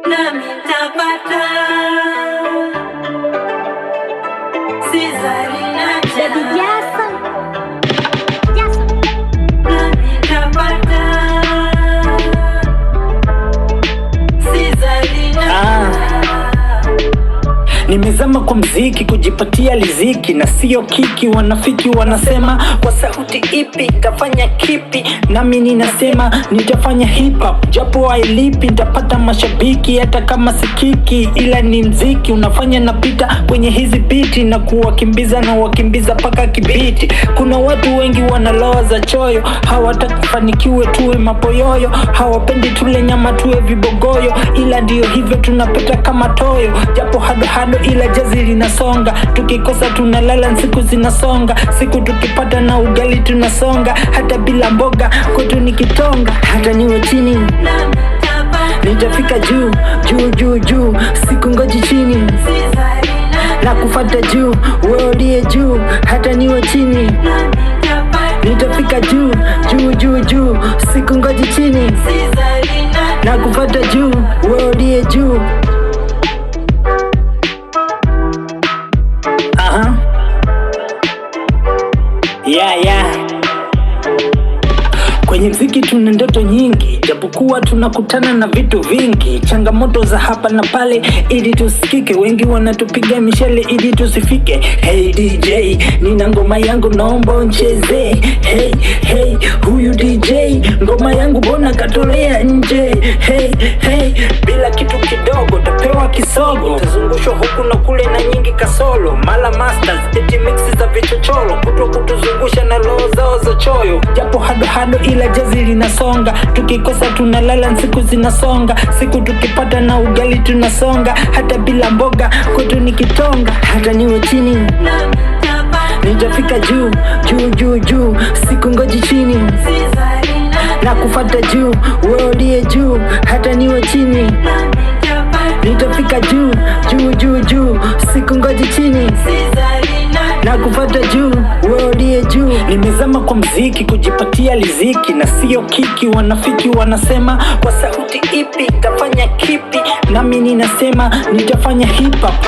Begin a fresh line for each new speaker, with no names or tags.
nami nitapata. Sizali na
Baby Jason.
nami nitapata. Sizali na
Nimezama kwa mziki kujipatia riziki na sio kiki. Wanafiki wanasema kwa sauti ipi nitafanya kipi, nami ninasema nitafanya hip hop japo hailipi. Nitapata mashabiki hata kama sikiki, ila ni mziki unafanya napita kwenye hizi biti na kuwakimbiza na wakimbiza paka kibiti. Kuna watu wengi wanaloa za choyo, hawataki kufanikiwe tuwe mapoyoyo, hawapendi tule nyama tuwe vibogoyo, ila ndio hivyo tunapita kama toyo. Japo hado ila jazi linasonga, tukikosa tunalala siku zinasonga, siku tukipata na ugali tunasonga, hata bila mboga kwetu ni kitonga. Hata niwe chini
nami nitapata.
nitafika juu juu juu juu, siku ngoji chini
Sizali
na kufata juu, wewe uliye juu. Hata niwe chini
nami nitapata.
nitafika juu juu juu juu, siku ngoji chini
Sizali
na kufata juu, wewe uliye juu. Yeah. Kwenye mziki tuna ndoto nyingi, japokuwa tunakutana na vitu vingi, changamoto za hapa na pale ili tusikike. Wengi wanatupiga mishale ili tusifike. Hey DJ, nina ngoma yangu naomba uncheze. Hey, huyu DJ ngoma yangu bona katolea nje. Hey, bila kitu kidogo tapewa kisogo, tazungushwa huku na kule na nyingi kasolo, mala masters eti mixi za vichochoro, kutuzungusha na roho zao za choyo. Japo hado ila jazi linasonga, tukikosa tunalala siku zinasonga, siku tukipata na ugali tunasonga, hata bila mboga kwetu ni kitonga. Hata niwe chini
nami nitapata.
nitafika juu juu juu juu, siku ngoji chini
Sizali
na kufata juu, wewe uliye juu. Hata niwe chini
nami nitapata.
nitafika juu juu juu juu, siku ngoji chini
Sizali
na kufata juu, wewe uliye juu. Nimezama kwa mziki kujipatia riziki na sio kiki. Wanafiki wanasema kwa sauti ipi nitafanya kipi, nami ninasema nitafanya hip hop